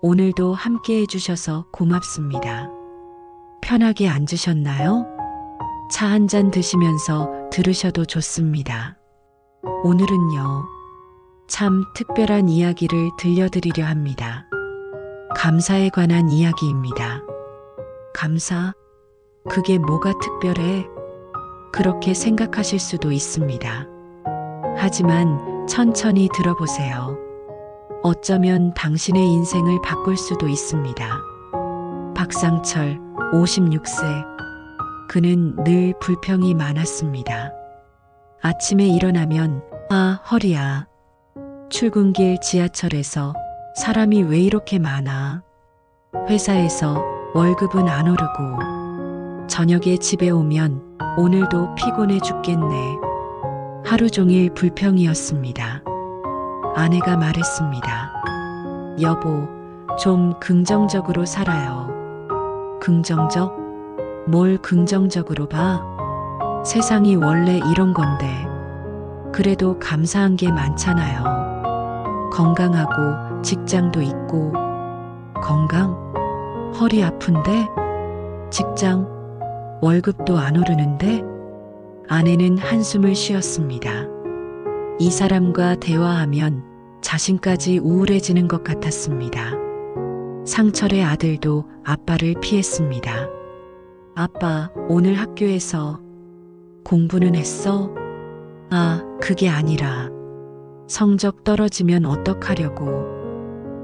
오늘도 함께 해주셔서 고맙습니다. 편하게 앉으셨나요? 차 한 잔 드시면서 들으셔도 좋습니다. 오늘은요, 참 특별한 이야기를 들려드리려 합니다. 감사에 관한 이야기입니다. 감사? 그게 뭐가 특별해? 그렇게 생각하실 수도 있습니다. 하지만 천천히 들어보세요. 어쩌면 당신의 인생을 바꿀 수도 있습니다. 박상철, 56세. 그는 늘 불평이 많았습니다. 아침에 일어나면, 아, 허리야. 출근길 지하철에서 사람이 왜 이렇게 많아? 회사에서 월급은 안 오르고, 저녁에 집에 오면 오늘도 피곤해 죽겠네. 하루 종일 불평이었습니다. 아내가 말했습니다. 여보, 좀 긍정적으로 살아요. 긍정적? 뭘 긍정적으로 봐? 세상이 원래 이런 건데. 그래도 감사한 게 많잖아요. 건강하고 직장도 있고. 건강? 허리 아픈데? 직장? 월급도 안 오르는데? 아내는 한숨을 쉬었습니다. 이 사람과 대화하면 자신까지 우울해지는 것 같았습니다. 상철의 아들도 아빠를 피했습니다. 아빠, 오늘 학교에서 공부는 했어? 아, 그게 아니라 성적 떨어지면 어떡하려고.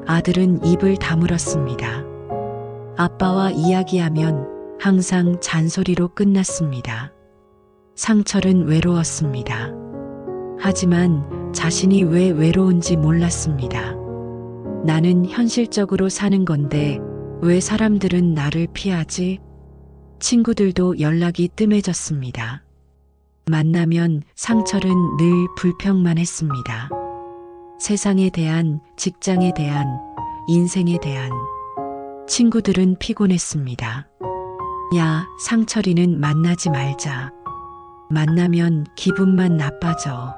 아들은 입을 다물었습니다. 아빠와 이야기하면 항상 잔소리로 끝났습니다. 상철은 외로웠습니다. 하지만 자신이 왜 외로운지 몰랐습니다. 나는 현실적으로 사는 건데 왜 사람들은 나를 피하지? 친구들도 연락이 뜸해졌습니다. 만나면 상철은 늘 불평만 했습니다. 세상에 대한, 직장에 대한, 인생에 대한. 친구들은 피곤했습니다. 야, 상철이는 만나지 말자. 만나면 기분만 나빠져.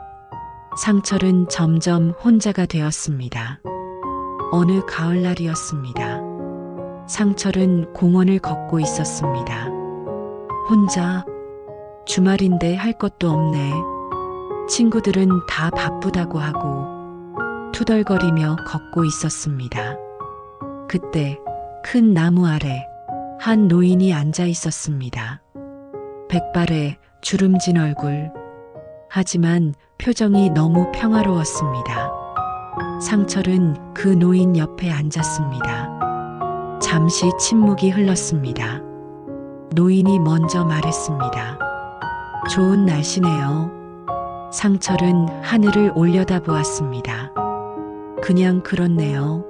상철은 점점 혼자가 되었습니다. 어느 가을날이었습니다. 상철은 공원을 걷고 있었습니다. 혼자. 주말인데 할 것도 없네. 친구들은 다 바쁘다고 하고 투덜거리며 걷고 있었습니다. 그때 큰 나무 아래 한 노인이 앉아 있었습니다. 백발에 주름진 얼굴. 하지만 표정이 너무 평화로웠습니다. 상철은 그 노인 옆에 앉았습니다. 잠시 침묵이 흘렀습니다. 노인이 먼저 말했습니다. 좋은 날씨네요. 상철은 하늘을 올려다보았습니다. 그냥 그렇네요.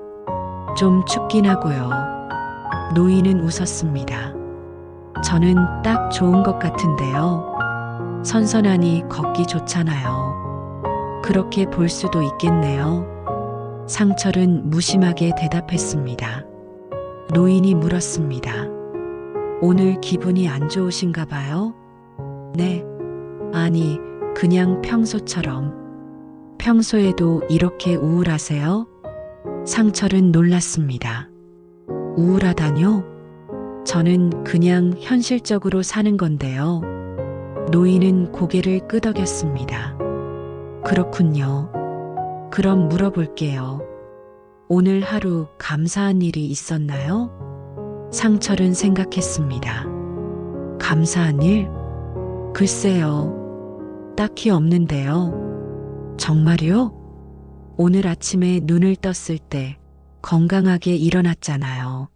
좀 춥긴 하고요. 노인은 웃었습니다. 저는 딱 좋은 것 같은데요. 선선하니 걷기 좋잖아요. 그렇게 볼 수도 있겠네요. 상철은 무심하게 대답했습니다. 노인이 물었습니다. 오늘 기분이 안 좋으신가 봐요? 네. 아니, 그냥 평소처럼. 평소에도 이렇게 우울하세요? 상철은 놀랐습니다. 우울하다뇨? 저는 그냥 현실적으로 사는 건데요. 노인은 고개를 끄덕였습니다. 그렇군요. 그럼 물어볼게요. 오늘 하루 감사한 일이 있었나요? 상철은 생각했습니다. 감사한 일? 글쎄요. 딱히 없는데요. 정말요? 오늘 아침에 눈을 떴을 때 건강하게 일어났잖아요.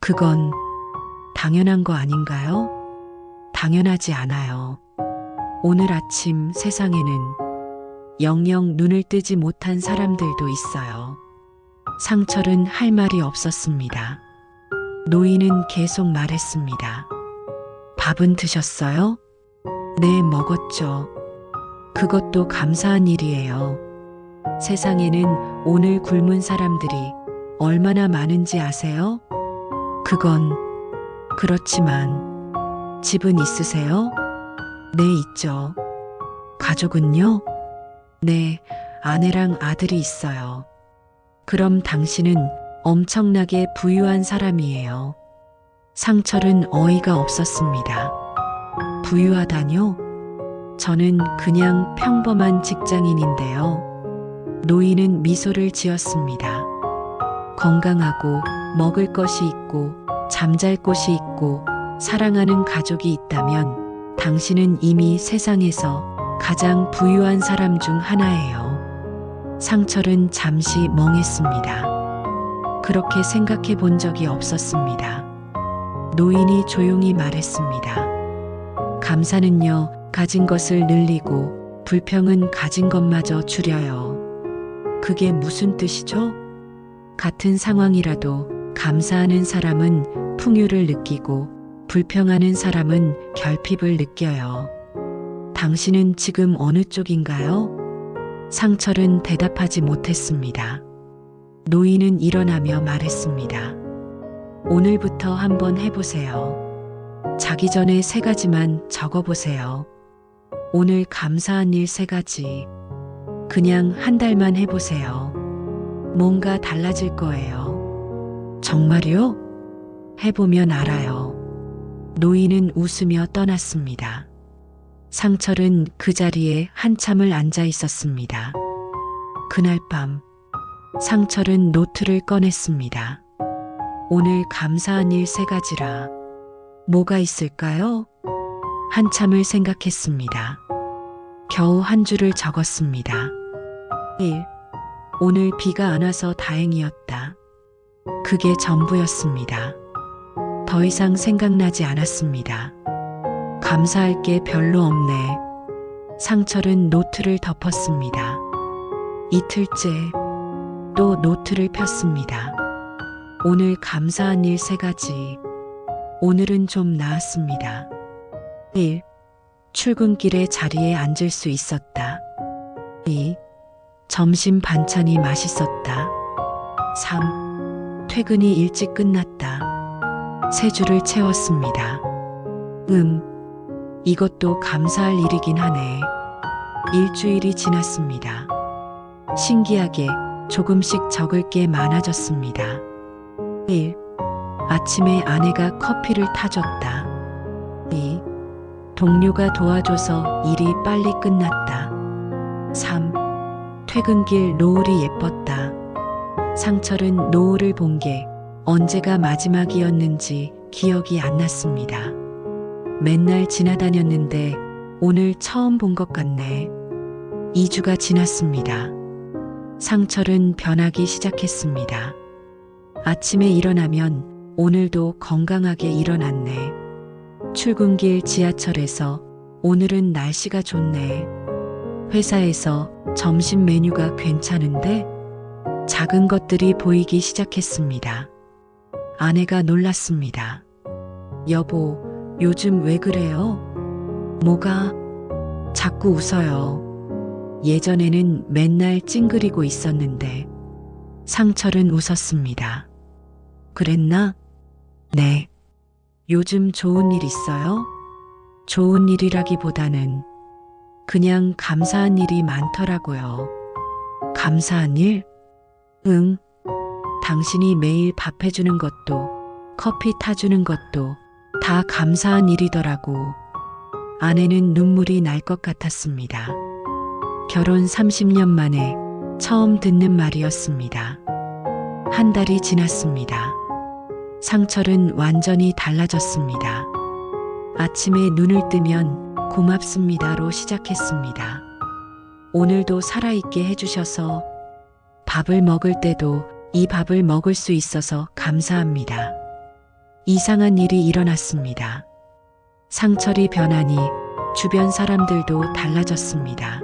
그건 당연한 거 아닌가요? 당연하지 않아요. 오늘 아침 세상에는 영영 눈을 뜨지 못한 사람들도 있어요. 상철은 할 말이 없었습니다. 노인은 계속 말했습니다. 밥은 드셨어요? 네, 먹었죠. 그것도 감사한 일이에요. 세상에는 오늘 굶은 사람들이 얼마나 많은지 아세요? 그건 그렇지만 집은 있으세요? 네, 있죠. 가족은요? 네, 아내랑 아들이 있어요. 그럼 당신은 엄청나게 부유한 사람이에요. 상철은 어이가 없었습니다. 부유하다뇨? 저는 그냥 평범한 직장인인데요. 노인은 미소를 지었습니다. 건강하고 먹을 것이 있고 잠잘 곳이 있고 사랑하는 가족이 있다면 당신은 이미 세상에서 가장 부유한 사람 중 하나예요. 상철은 잠시 멍했습니다. 그렇게 생각해 본 적이 없었습니다. 노인이 조용히 말했습니다. 감사는요, 가진 것을 늘리고 불평은 가진 것마저 줄여요. 그게 무슨 뜻이죠? 같은 상황이라도 감사하는 사람은 풍요를 느끼고 불평하는 사람은 결핍을 느껴요. 당신은 지금 어느 쪽인가요? 상철은 대답하지 못했습니다. 노인은 일어나며 말했습니다. 오늘부터 한번 해보세요. 자기 전에 3가지만 적어보세요. 오늘 감사한 일 3가지. 그냥 한 달만 해보세요. 뭔가 달라질 거예요. 정말요? 해보면 알아요. 노인은 웃으며 떠났습니다. 상철은 그 자리에 한참을 앉아 있었습니다. 그날 밤, 상철은 노트를 꺼냈습니다. 오늘 감사한 일 3가지라. 뭐가 있을까요? 한참을 생각했습니다. 겨우 한 줄을 적었습니다. 1. 오늘 비가 안 와서 다행이었다. 그게 전부였습니다. 더 이상 생각나지 않았습니다. 감사할 게 별로 없네. 상철은 노트를 덮었습니다. 이틀째 또 노트를 폈습니다. 오늘 감사한 일 3가지. 오늘은 좀 나았습니다. 1. 출근길에 자리에 앉을 수 있었다. 2. 점심 반찬이 맛있었다. 3. 퇴근이 일찍 끝났다. 3줄을 채웠습니다. 이것도 감사할 일이긴 하네. 일주일이 지났습니다. 신기하게 조금씩 적을 게 많아졌습니다. 1. 아침에 아내가 커피를 타줬다. 2. 동료가 도와줘서 일이 빨리 끝났다. 3. 퇴근길 노을이 예뻤다. 상철은 노을을 본 게 언제가 마지막이었는지 기억이 안 났습니다. 맨날 지나다녔는데 오늘 처음 본 것 같네. 2주가 지났습니다. 상철은 변하기 시작했습니다. 아침에 일어나면 오늘도 건강하게 일어났네. 출근길 지하철에서 오늘은 날씨가 좋네. 회사에서 점심 메뉴가 괜찮은데? 작은 것들이 보이기 시작했습니다. 아내가 놀랐습니다. 여보, 요즘 왜 그래요? 뭐가? 자꾸 웃어요. 예전에는 맨날 찡그리고 있었는데. 상철은 웃었습니다. 그랬나? 네. 요즘 좋은 일 있어요? 좋은 일이라기보다는 그냥 감사한 일이 많더라고요. 감사한 일? 응. 당신이 매일 밥 해주는 것도, 커피 타주는 것도 다 감사한 일이더라고. 아내는 눈물이 날 것 같았습니다. 결혼 30년 만에 처음 듣는 말이었습니다. 한 달이 지났습니다. 상철은 완전히 달라졌습니다. 아침에 눈을 뜨면 고맙습니다로 시작했습니다. 오늘도 살아있게 해주셔서, 밥을 먹을 때도 이 밥을 먹을 수 있어서 감사합니다. 이상한 일이 일어났습니다. 상철이 변하니 주변 사람들도 달라졌습니다.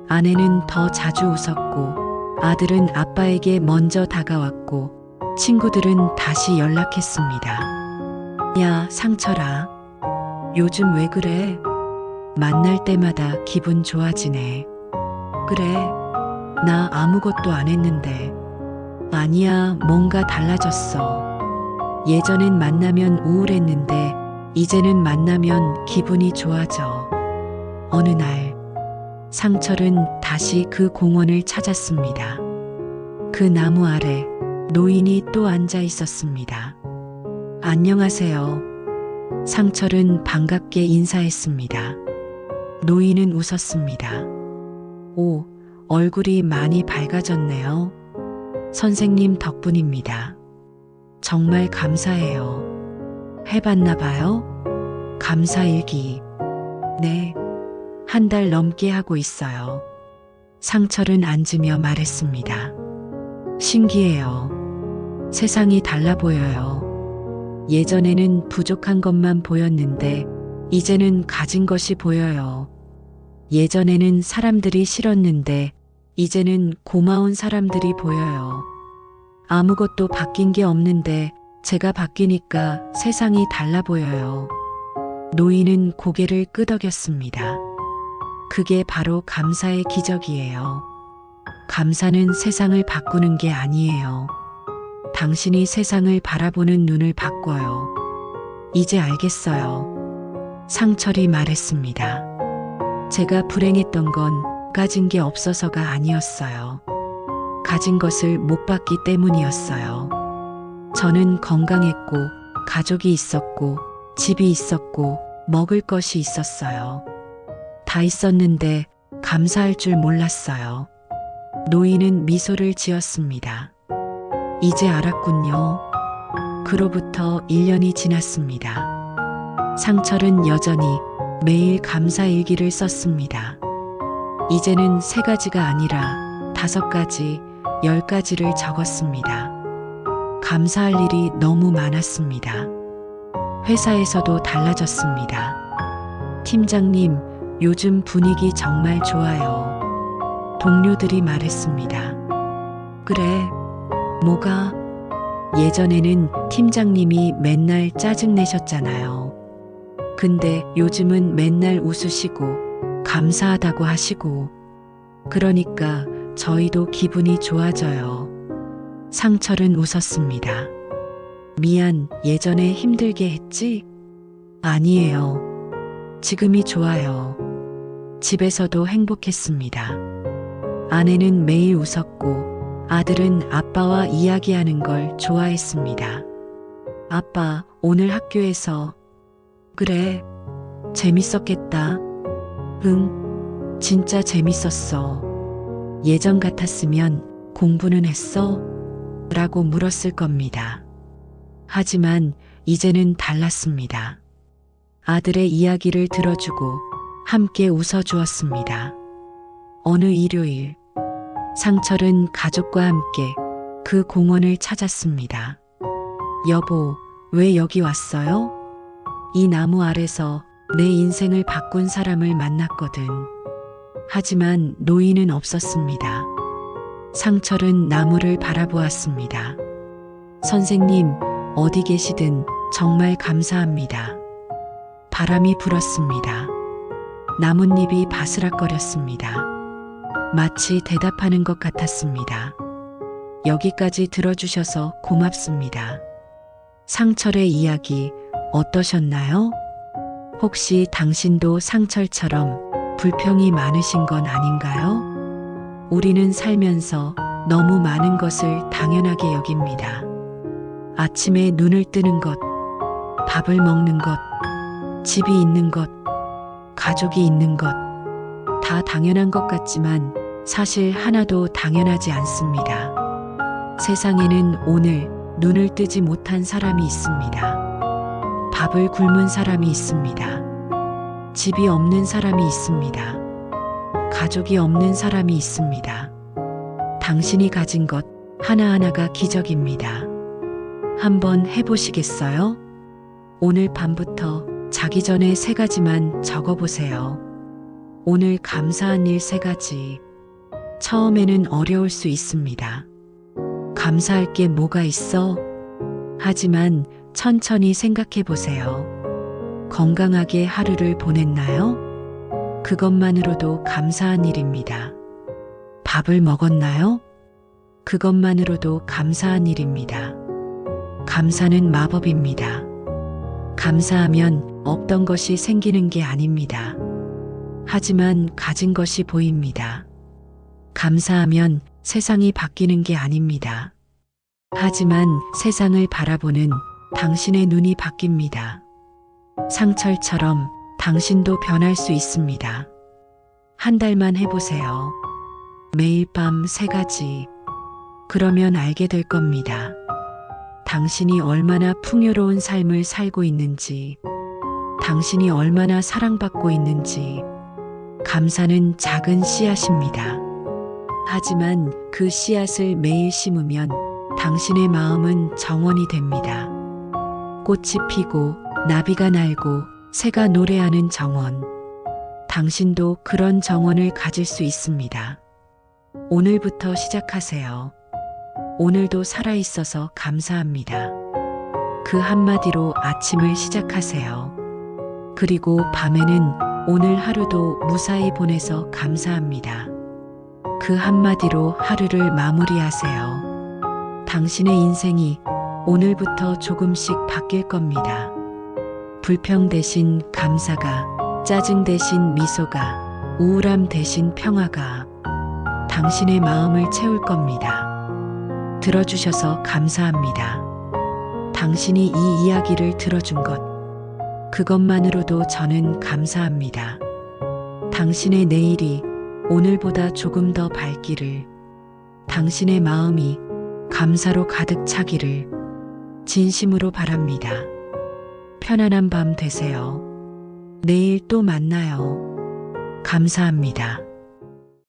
아내는 더 자주 웃었고, 아들은 아빠에게 먼저 다가왔고, 친구들은 다시 연락했습니다. 야, 상철아. 요즘 왜 그래? 만날 때마다 기분 좋아지네. 그래. 나 아무것도 안 했는데. 아니야, 뭔가 달라졌어. 예전엔 만나면 우울했는데, 이제는 만나면 기분이 좋아져. 어느 날, 상철은 다시 그 공원을 찾았습니다. 그 나무 아래 노인이 또 앉아 있었습니다. 안녕하세요. 상철은 반갑게 인사했습니다. 노인은 웃었습니다. 오, 얼굴이 많이 밝아졌네요. 선생님 덕분입니다. 정말 감사해요. 해봤나 봐요? 감사일기. 네, 한 달 넘게 하고 있어요. 상철은 앉으며 말했습니다. 신기해요. 세상이 달라 보여요. 예전에는 부족한 것만 보였는데 이제는 가진 것이 보여요. 예전에는 사람들이 싫었는데 이제는 고마운 사람들이 보여요. 아무것도 바뀐 게 없는데 제가 바뀌니까 세상이 달라 보여요. 노인은 고개를 끄덕였습니다. 그게 바로 감사의 기적이에요. 감사는 세상을 바꾸는 게 아니에요. 당신이 세상을 바라보는 눈을 바꿔요. 이제 알겠어요. 상철이 말했습니다. 제가 불행했던 건 가진 게 없어서가 아니었어요. 가진 것을 못 받기 때문이었어요. 저는 건강했고, 가족이 있었고, 집이 있었고, 먹을 것이 있었어요. 다 있었는데 감사할 줄 몰랐어요. 노인은 미소를 지었습니다. 이제 알았군요. 그로부터 1년이 지났습니다. 상철은 여전히 매일 감사 일기를 썼습니다. 이제는 3가지가 아니라 5가지, 10가지를 적었습니다. 감사할 일이 너무 많았습니다. 회사에서도 달라졌습니다. 팀장님, 요즘 분위기 정말 좋아요. 동료들이 말했습니다. 그래, 뭐가? 예전에는 팀장님이 맨날 짜증내셨잖아요. 근데 요즘은 맨날 웃으시고 감사하다고 하시고 그러니까 저희도 기분이 좋아져요. 상철은 웃었습니다. 미안, 예전에 힘들게 했지? 아니에요. 지금이 좋아요. 집에서도 행복했습니다. 아내는 매일 웃었고 아들은 아빠와 이야기하는 걸 좋아했습니다. 아빠, 오늘 학교에서. 그래, 재밌었겠다. 응, 진짜 재밌었어. 예전 같았으면 공부는 했어? 라고 물었을 겁니다. 하지만 이제는 달랐습니다. 아들의 이야기를 들어주고 함께 웃어주었습니다. 어느 일요일, 상철은 가족과 함께 그 공원을 찾았습니다. 여보, 왜 여기 왔어요? 이 나무 아래서 내 인생을 바꾼 사람을 만났거든. 하지만 노인은 없었습니다. 상철은 나무를 바라보았습니다. 선생님, 어디 계시든 정말 감사합니다. 바람이 불었습니다. 나뭇잎이 바스락거렸습니다. 마치 대답하는 것 같았습니다. 여기까지 들어주셔서 고맙습니다. 상철의 이야기 어떠셨나요? 혹시 당신도 상철처럼 불평이 많으신 건 아닌가요? 우리는 살면서 너무 많은 것을 당연하게 여깁니다. 아침에 눈을 뜨는 것, 밥을 먹는 것, 집이 있는 것, 가족이 있는 것, 다 당연한 것 같지만 사실 하나도 당연하지 않습니다. 세상에는 오늘 눈을 뜨지 못한 사람이 있습니다. 밥을 굶은 사람이 있습니다. 집이 없는 사람이 있습니다. 가족이 없는 사람이 있습니다. 당신이 가진 것 하나하나가 기적입니다. 한번 해보시겠어요? 오늘 밤부터 자기 전에 3가지만 적어보세요. 오늘 감사한 일 3가지. 처음에는 어려울 수 있습니다. 감사할 게 뭐가 있어? 하지만 천천히 생각해 보세요. 건강하게 하루를 보냈나요? 그것만으로도 감사한 일입니다. 밥을 먹었나요? 그것만으로도 감사한 일입니다. 감사는 마법입니다. 감사하면 없던 것이 생기는 게 아닙니다. 하지만 가진 것이 보입니다. 감사하면 세상이 바뀌는 게 아닙니다. 하지만 세상을 바라보는 당신의 눈이 바뀝니다. 상철처럼 당신도 변할 수 있습니다. 한 달만 해보세요. 매일 밤 3가지. 그러면 알게 될 겁니다. 당신이 얼마나 풍요로운 삶을 살고 있는지, 당신이 얼마나 사랑받고 있는지. 감사는 작은 씨앗입니다. 하지만 그 씨앗을 매일 심으면 당신의 마음은 정원이 됩니다. 꽃이 피고 나비가 날고 새가 노래하는 정원. 당신도 그런 정원을 가질 수 있습니다. 오늘부터 시작하세요. 오늘도 살아있어서 감사합니다. 그 한마디로 아침을 시작하세요. 그리고 밤에는 오늘 하루도 무사히 보내서 감사합니다. 그 한마디로 하루를 마무리하세요. 당신의 인생이 오늘부터 조금씩 바뀔 겁니다. 불평 대신 감사가, 짜증 대신 미소가, 우울함 대신 평화가 당신의 마음을 채울 겁니다. 들어주셔서 감사합니다. 당신이 이 이야기를 들어준 것, 그것만으로도 저는 감사합니다. 당신의 내일이 오늘보다 조금 더 밝기를, 당신의 마음이 감사로 가득 차기를 진심으로 바랍니다. 편안한 밤 되세요. 내일 또 만나요. 감사합니다.